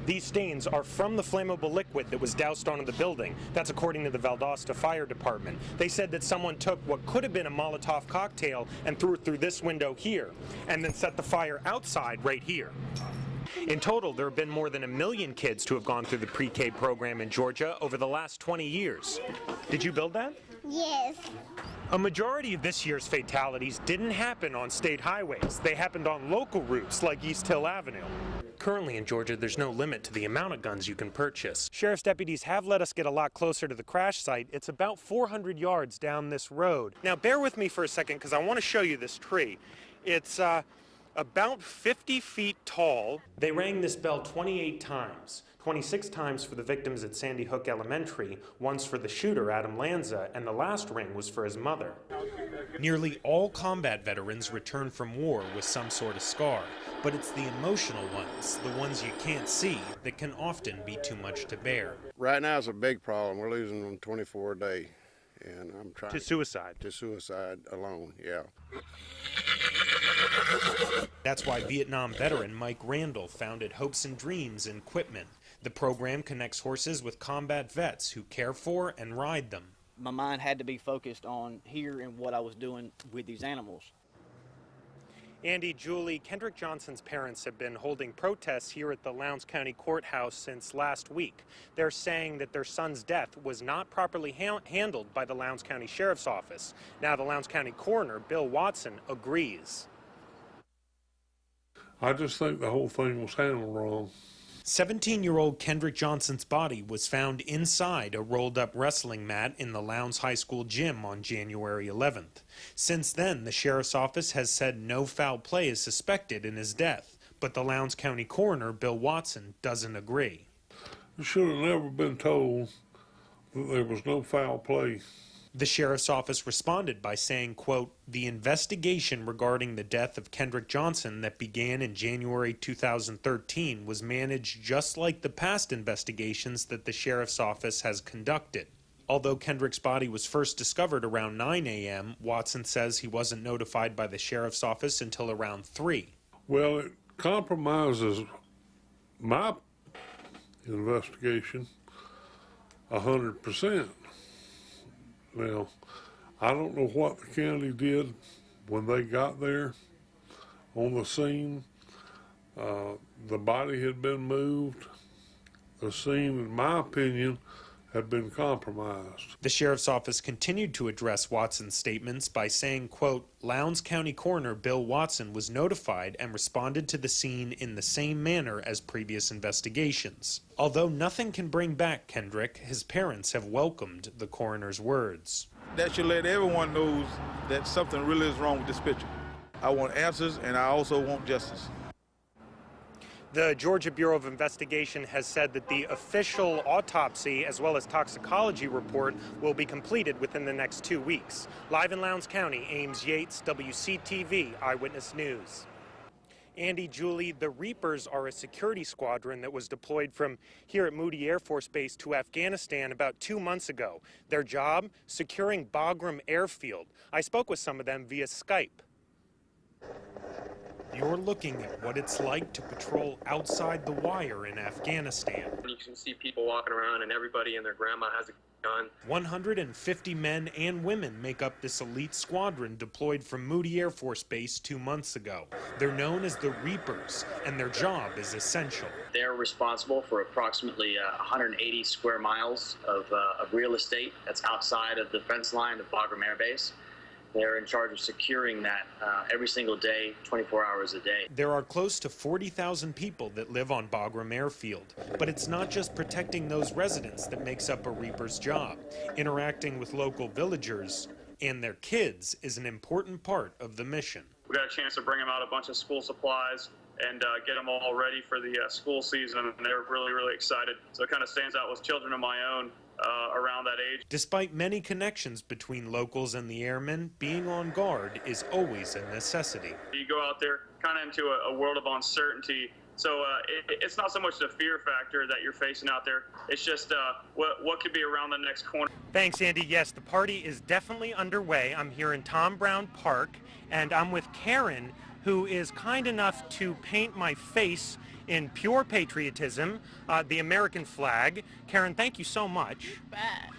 These stains are from the flammable liquid that was doused onto the building. That's according to the Valdosta Fire Department. They said that someone took what could have been a Molotov cocktail and threw it through this window here, and then set the fire outside right here. In total, there have been more than 1 million kids to have gone through the pre-K program in Georgia over the last 20 years. Did you build that? Yes. A majority of this year's fatalities didn't happen on state highways. They happened on local routes like East Hill Avenue. Currently in Georgia, there's no limit to the amount of guns you can purchase. Sheriff's deputies have let us get a lot closer to the crash site. It's about 400 yards down this road. Now bear with me for a second because I want to show you this tree. It's about 50 feet tall. They rang this bell 28 times. 26 times for the victims at Sandy Hook Elementary, once for the shooter, Adam Lanza, and the last ring was for his mother. Nearly all combat veterans return from war with some sort of scar, but it's the emotional ones, the ones you can't see, that can often be too much to bear. Right now it's a big problem. We're losing them 24 a day, and I'm trying to suicide. To suicide alone, yeah. That's why Vietnam veteran Mike Randall founded Hopes and Dreams in Quitman. The program connects horses with combat vets who care for and ride them. My mind had to be focused on here and what I was doing with these animals. Andy, Julie, Kendrick Johnson's parents have been holding protests here at the Lowndes County Courthouse since last week. They're saying that their son's death was not properly handled by the Lowndes County Sheriff's Office. Now the Lowndes County Coroner, Bill Watson, agrees. I just think the whole thing was handled wrong. 17-year-old Kendrick Johnson's body was found inside a rolled-up wrestling mat in the Lowndes High School gym on January 11th. Since then, the sheriff's office has said no foul play is suspected in his death, but the Lowndes County coroner, Bill Watson, doesn't agree. You should have never been told that there was no foul play. The sheriff's office responded by saying, quote, "The investigation regarding the death of Kendrick Johnson that began in January 2013 was managed just like the past investigations that the sheriff's office has conducted." Although Kendrick's body was first discovered around 9 a.m., Watson says he wasn't notified by the sheriff's office until around 3. Well, it compromises my investigation 100%. Now, I don't know what the county did when they got there on the scene. The body had been moved. The scene, in my opinion, had been compromised. The sheriff's office continued to address Watson's statements by saying, quote, "Lowndes County Coroner Bill Watson was notified and responded to the scene in the same manner as previous investigations." Although nothing can bring back Kendrick, his parents have welcomed the coroner's words. That should let everyone know that something really is wrong with this picture. I want answers, and I also want justice. The Georgia Bureau of Investigation has said that the official autopsy as well as toxicology report will be completed within the next 2 weeks. Live in Lowndes County, Eames Yates, WCTV Eyewitness News. Andy, Julie, the Reapers are a security squadron that was deployed from here at Moody Air Force Base to Afghanistan about 2 months ago. Their job? Securing Bagram Airfield. I spoke with some of them via Skype. You're looking at what it's like to patrol outside the wire in Afghanistan. You can see people walking around and everybody and their grandma has a gun. 150 men and women make up this elite squadron deployed from Moody Air Force Base 2 months ago. They're known as the Reapers, and their job is essential. They're responsible for approximately 180 square miles of real estate that's outside of the fence line of Bagram Air Base. They're in charge of securing that every single day, 24 hours a day. There are close to 40,000 people that live on Bagram Airfield. But it's not just protecting those residents that makes up a Reaper's job. Interacting with local villagers and their kids is an important part of the mission. We got a chance to bring them out a bunch of school supplies and get them all ready for the school season, and they're really, really excited. So it kind of stands out with children of my own around that age. Despite many connections between locals and the airmen, being on guard is always a necessity. You go out there kind of into a world of uncertainty, so it's not so much the fear factor that you're facing out there, it's just what could be around the next corner. Thanks, Andy. Yes, the party is definitely underway. I'm here in Tom Brown Park, and I'm with Karen, who is kind enough to paint my face in pure patriotism, the American flag. Karen, thank you so much. Bad.